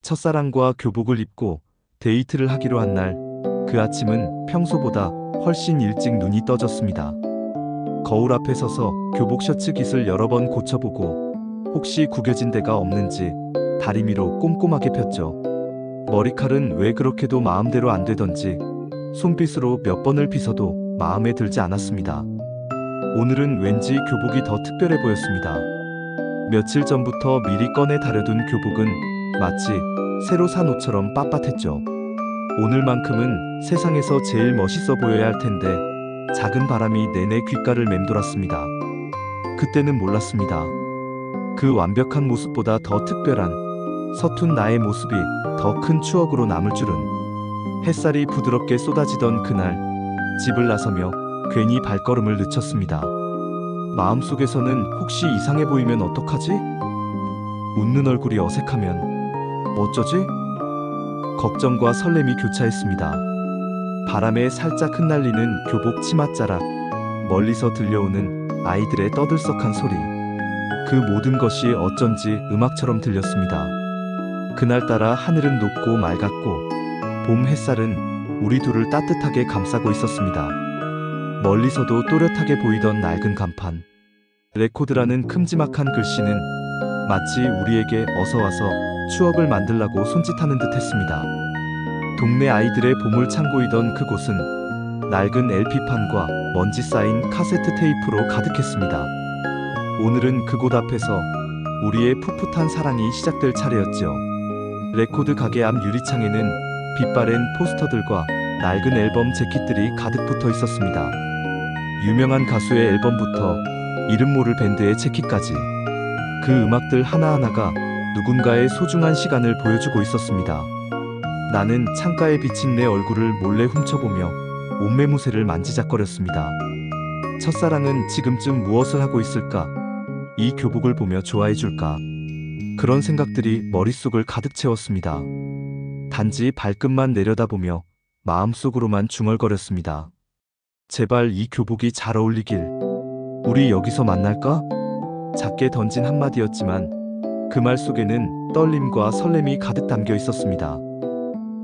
첫사랑과 교복을 입고 데이트를 하기로 한 날, 그 아침은 평소보다 훨씬 일찍 눈이 떠졌습니다. 거울 앞에 서서 교복 셔츠 깃을 여러 번 고쳐보고 혹시 구겨진 데가 없는지 다리미로 꼼꼼하게 폈죠. 머리칼은 왜 그렇게도 마음대로 안 되던지 손빗으로 몇 번을 빗어도 마음에 들지 않았습니다. 오늘은 왠지 교복이 더 특별해 보였습니다. 며칠 전부터 미리 꺼내 다려둔 교복은 마치 새로 산 옷처럼 빳빳했죠. 오늘만큼은 세상에서 제일 멋있어 보여야 할 텐데 작은 바람이 내내 귓가를 맴돌았습니다. 그때는 몰랐습니다. 그 완벽한 모습보다 더 특별한 서툰 나의 모습이 더 큰 추억으로 남을 줄은. 햇살이 부드럽게 쏟아지던 그날, 집을 나서며 괜히 발걸음을 늦췄습니다. 마음속에서는 혹시 이상해 보이면 어떡하지? 웃는 얼굴이 어색하면 어쩌지? 걱정과 설렘이 교차했습니다. 바람에 살짝 흩날리는 교복 치맛자락, 멀리서 들려오는 아이들의 떠들썩한 소리. 그 모든 것이 어쩐지 음악처럼 들렸습니다. 그날따라 하늘은 높고 맑았고 봄 햇살은 우리 둘을 따뜻하게 감싸고 있었습니다. 멀리서도 또렷하게 보이던 낡은 간판. 레코드라는 큼지막한 글씨는 마치 우리에게 어서와서 추억을 만들라고 손짓하는 듯 했습니다. 동네 아이들의 보물창고이던 그곳은 낡은 LP판과 먼지 쌓인 카세트 테이프로 가득했습니다. 오늘은 그곳 앞에서 우리의 풋풋한 사랑이 시작될 차례였죠. 레코드 가게 앞 유리창에는 빛바랜 포스터들과 낡은 앨범 재킷들이 가득 붙어 있었습니다. 유명한 가수의 앨범부터 이름 모를 밴드의 재킷까지 그 음악들 하나하나가 누군가의 소중한 시간을 보여주고 있었습니다. 나는 창가에 비친 내 얼굴을 몰래 훔쳐보며 옷매무새를 만지작거렸습니다. 첫사랑은 지금쯤 무엇을 하고 있을까? 이 교복을 보며 좋아해줄까? 그런 생각들이 머릿속을 가득 채웠습니다. 단지 발끝만 내려다보며 마음속으로만 중얼거렸습니다. 제발 이 교복이 잘 어울리길. 우리 여기서 만날까? 작게 던진 한마디였지만 그 말 속에는 떨림과 설렘이 가득 담겨 있었습니다.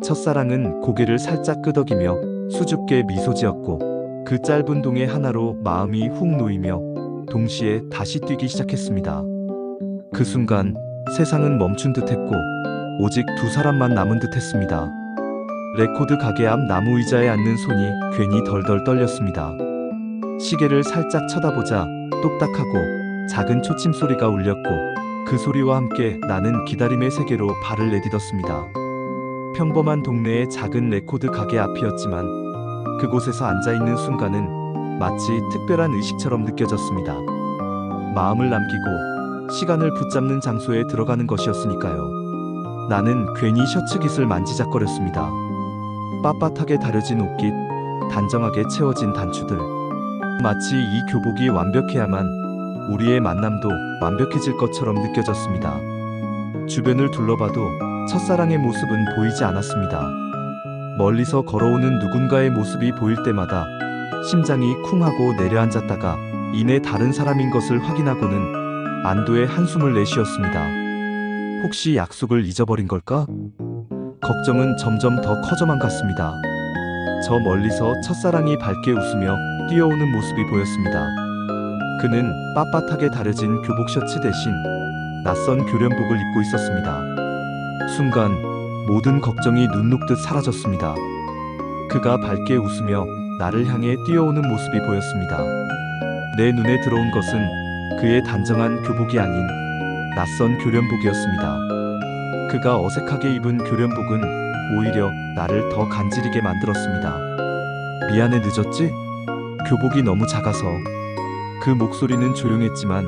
첫사랑은 고개를 살짝 끄덕이며 수줍게 미소 지었고 그 짧은 동의 하나로 마음이 훅 놓이며 동시에 다시 뛰기 시작했습니다. 그 순간 세상은 멈춘 듯했고 오직 두 사람만 남은 듯했습니다. 레코드 가게 앞 나무 의자에 앉는 손이 괜히 덜덜 떨렸습니다. 시계를 살짝 쳐다보자 똑딱하고 작은 초침 소리가 울렸고 그 소리와 함께 나는 기다림의 세계로 발을 내딛었습니다. 평범한 동네의 작은 레코드 가게 앞이었지만 그곳에서 앉아있는 순간은 마치 특별한 의식처럼 느껴졌습니다. 마음을 남기고 시간을 붙잡는 장소에 들어가는 것이었으니까요. 나는 괜히 셔츠깃을 만지작거렸습니다. 빳빳하게 다려진 옷깃, 단정하게 채워진 단추들. 마치 이 교복이 완벽해야만 우리의 만남도 완벽해질 것처럼 느껴졌습니다. 주변을 둘러봐도 첫사랑의 모습은 보이지 않았습니다. 멀리서 걸어오는 누군가의 모습이 보일 때마다 심장이 쿵 하고 내려앉았다가 이내 다른 사람인 것을 확인하고는 안도의 한숨을 내쉬었습니다. 혹시 약속을 잊어버린 걸까? 걱정은 점점 더 커져만 갔습니다. 저 멀리서 첫사랑이 밝게 웃으며 뛰어오는 모습이 보였습니다. 그는 빳빳하게 다려진 교복 셔츠 대신 낯선 교련복을 입고 있었습니다. 순간 모든 걱정이 눈 녹듯 사라졌습니다. 그가 밝게 웃으며 나를 향해 뛰어오는 모습이 보였습니다. 내 눈에 들어온 것은 그의 단정한 교복이 아닌 낯선 교련복이었습니다. 그가 어색하게 입은 교련복은 오히려 나를 더 간지리게 만들었습니다. 미안해 늦었지? 교복이 너무 작아서. 그 목소리는 조용했지만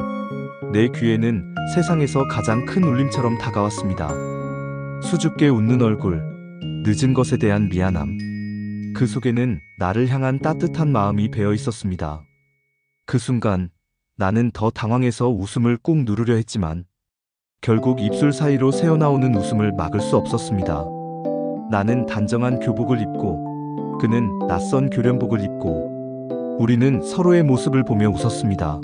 내 귀에는 세상에서 가장 큰 울림처럼 다가왔습니다. 수줍게 웃는 얼굴, 늦은 것에 대한 미안함. 그 속에는 나를 향한 따뜻한 마음이 배어 있었습니다. 그 순간 나는 더 당황해서 웃음을 꾹 누르려 했지만 결국 입술 사이로 새어나오는 웃음을 막을 수 없었습니다. 나는 단정한 교복을 입고 그는 낯선 교련복을 입고 우리는 서로의 모습을 보며 웃었습니다.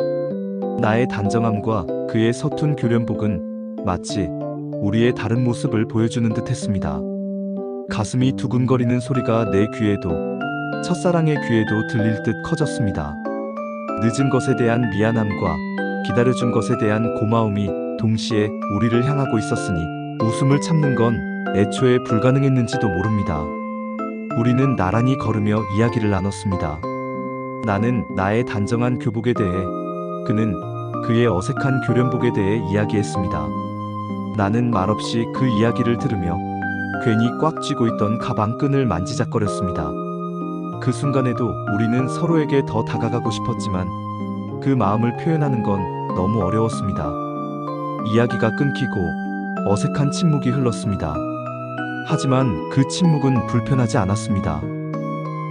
나의 단정함과 그의 서툰 교련복은 마치 우리의 다른 모습을 보여주는 듯 했습니다. 가슴이 두근거리는 소리가 내 귀에도, 첫사랑의 귀에도 들릴 듯 커졌습니다. 늦은 것에 대한 미안함과 기다려준 것에 대한 고마움이 동시에 우리를 향하고 있었으니 웃음을 참는 건 애초에 불가능했는지도 모릅니다. 우리는 나란히 걸으며 이야기를 나눴습니다. 나는 나의 단정한 교복에 대해, 그는 그의 어색한 교련복에 대해 이야기했습니다. 나는 말없이 그 이야기를 들으며 괜히 꽉 쥐고 있던 가방 끈을 만지작거렸습니다. 그 순간에도 우리는 서로에게 더 다가가고 싶었지만 그 마음을 표현하는 건 너무 어려웠습니다. 이야기가 끊기고 어색한 침묵이 흘렀습니다. 하지만 그 침묵은 불편하지 않았습니다.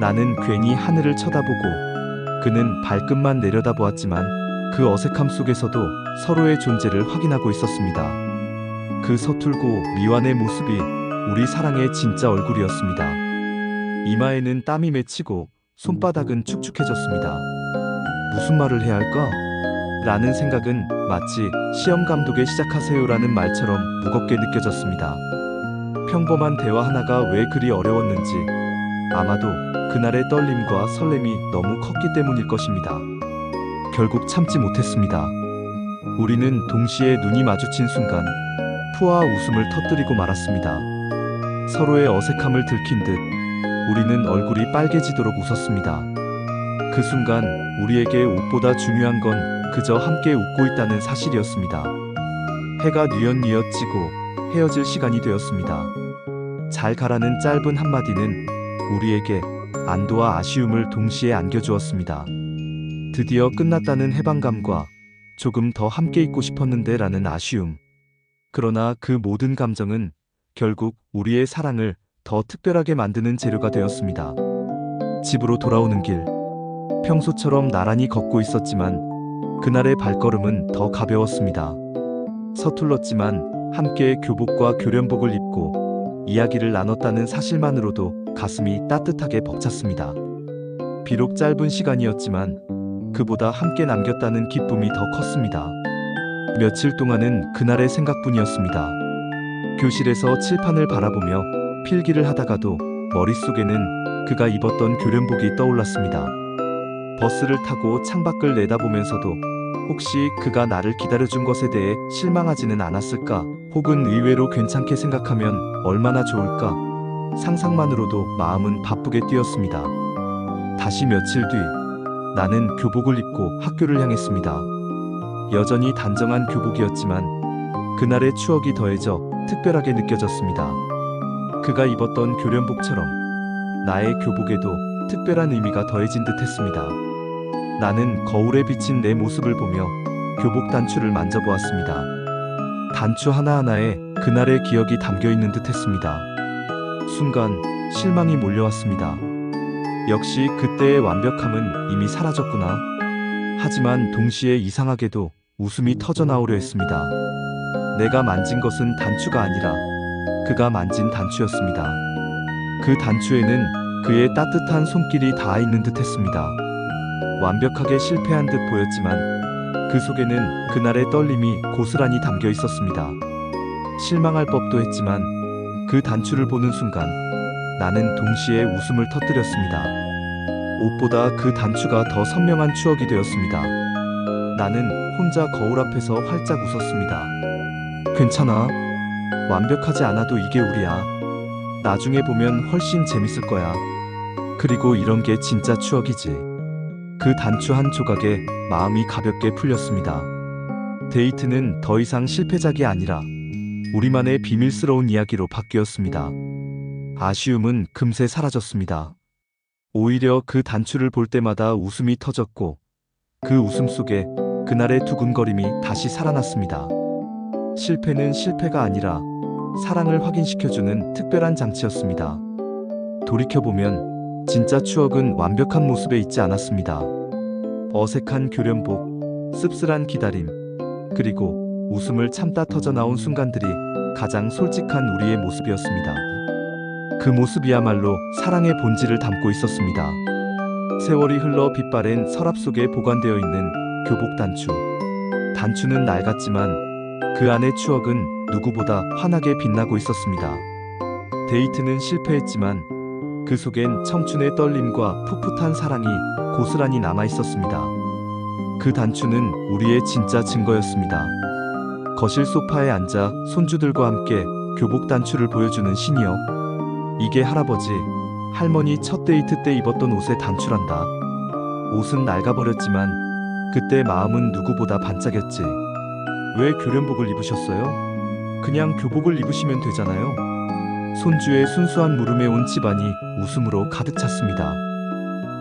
나는 괜히 하늘을 쳐다보고 그는 발끝만 내려다보았지만 그 어색함 속에서도 서로의 존재를 확인하고 있었습니다. 그 서툴고 미완의 모습이 우리 사랑의 진짜 얼굴이었습니다. 이마에는 땀이 맺히고 손바닥은 축축해졌습니다. 무슨 말을 해야 할까? 라는 생각은 마치 시험 감독의 시작하세요라는 말처럼 무겁게 느껴졌습니다. 평범한 대화 하나가 왜 그리 어려웠는지, 아마도 그날의 떨림과 설렘이 너무 컸기 때문일 것입니다. 결국 참지 못했습니다. 우리는 동시에 눈이 마주친 순간 푸아 웃음을 터뜨리고 말았습니다. 서로의 어색함을 들킨 듯 우리는 얼굴이 빨개지도록 웃었습니다. 그 순간 우리에게 옷보다 중요한 건 그저 함께 웃고 있다는 사실이었습니다. 해가 뉘엿뉘엿 지고 헤어질 시간이 되었습니다. 잘 가라는 짧은 한마디는 우리에게 안도와 아쉬움을 동시에 안겨주었습니다. 드디어 끝났다는 해방감과 조금 더 함께 있고 싶었는데 라는 아쉬움. 그러나 그 모든 감정은 결국 우리의 사랑을 더 특별하게 만드는 재료가 되었습니다. 집으로 돌아오는 길, 평소처럼 나란히 걷고 있었지만 그날의 발걸음은 더 가벼웠습니다. 서툴렀지만 함께 교복과 교련복을 입고 이야기를 나눴다는 사실만으로도 가슴이 따뜻하게 벅찼습니다. 비록 짧은 시간이었지만 그보다 함께 남겼다는 기쁨이 더 컸습니다. 며칠 동안은 그날의 생각뿐이었습니다. 교실에서 칠판을 바라보며 필기를 하다가도 머릿속에는 그가 입었던 교련복이 떠올랐습니다. 버스를 타고 창밖을 내다보면서도 혹시 그가 나를 기다려준 것에 대해 실망하지는 않았을까? 혹은 의외로 괜찮게 생각하면 얼마나 좋을까? 상상만으로도 마음은 바쁘게 뛰었습니다. 다시 며칠 뒤 나는 교복을 입고 학교를 향했습니다. 여전히 단정한 교복이었지만 그날의 추억이 더해져 특별하게 느껴졌습니다. 그가 입었던 교련복처럼 나의 교복에도 특별한 의미가 더해진 듯 했습니다. 나는 거울에 비친 내 모습을 보며 교복 단추를 만져보았습니다. 단추 하나하나에 그날의 기억이 담겨 있는 듯 했습니다. 순간 실망이 몰려왔습니다. 역시 그때의 완벽함은 이미 사라졌구나. 하지만 동시에 이상하게도 웃음이 터져나오려 했습니다. 내가 만진 것은 단추가 아니라 그가 만진 단추였습니다. 그 단추에는 그의 따뜻한 손길이 닿아 있는 듯 했습니다. 완벽하게 실패한 듯 보였지만 그 속에는 그날의 떨림이 고스란히 담겨 있었습니다. 실망할 법도 했지만 그 단추를 보는 순간 나는 동시에 웃음을 터뜨렸습니다. 옷보다 그 단추가 더 선명한 추억이 되었습니다. 나는 혼자 거울 앞에서 활짝 웃었습니다. 괜찮아. 완벽하지 않아도 이게 우리야. 나중에 보면 훨씬 재밌을 거야. 그리고 이런 게 진짜 추억이지. 그 단추 한 조각에 마음이 가볍게 풀렸습니다. 데이트는 더 이상 실패작이 아니라 우리만의 비밀스러운 이야기로 바뀌었습니다. 아쉬움은 금세 사라졌습니다. 오히려 그 단추를 볼 때마다 웃음이 터졌고 그 웃음 속에 그날의 두근거림이 다시 살아났습니다. 실패는 실패가 아니라 사랑을 확인시켜주는 특별한 장치였습니다. 돌이켜보면 진짜 추억은 완벽한 모습에 있지 않았습니다. 어색한 교련복, 씁쓸한 기다림, 그리고 웃음을 참다 터져나온 순간들이 가장 솔직한 우리의 모습이었습니다. 그 모습이야말로 사랑의 본질을 담고 있었습니다. 세월이 흘러 빛바랜 서랍 속에 보관되어 있는 교복 단추. 단추는 낡았지만 그 안의 추억은 누구보다 환하게 빛나고 있었습니다. 데이트는 실패했지만 그 속엔 청춘의 떨림과 풋풋한 사랑이 고스란히 남아 있었습니다. 그 단추는 우리의 진짜 증거였습니다. 거실 소파에 앉아 손주들과 함께 교복 단추를 보여주는 시니어. 이게 할아버지, 할머니 첫 데이트 때 입었던 옷의 단추란다. 옷은 낡아버렸지만 그때 마음은 누구보다 반짝였지. 왜 교련복을 입으셨어요? 그냥 교복을 입으시면 되잖아요. 손주의 순수한 물음에 온 집안이 웃음으로 가득 찼습니다.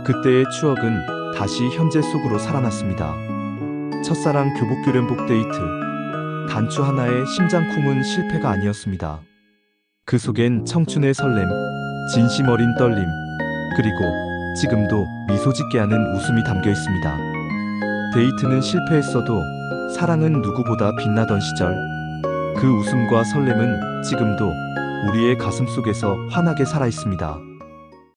그때의 추억은 다시 현재 속으로 살아났습니다. 첫사랑 교복 교련복 데이트. 단추 하나에 심장 쿵은 실패가 아니었습니다. 그 속엔 청춘의 설렘, 진심 어린 떨림, 그리고 지금도 미소 짓게 하는 웃음이 담겨 있습니다. 데이트는 실패했어도 사랑은 누구보다 빛나던 시절. 그 웃음과 설렘은 지금도 우리의 가슴 속에서 환하게 살아 있습니다.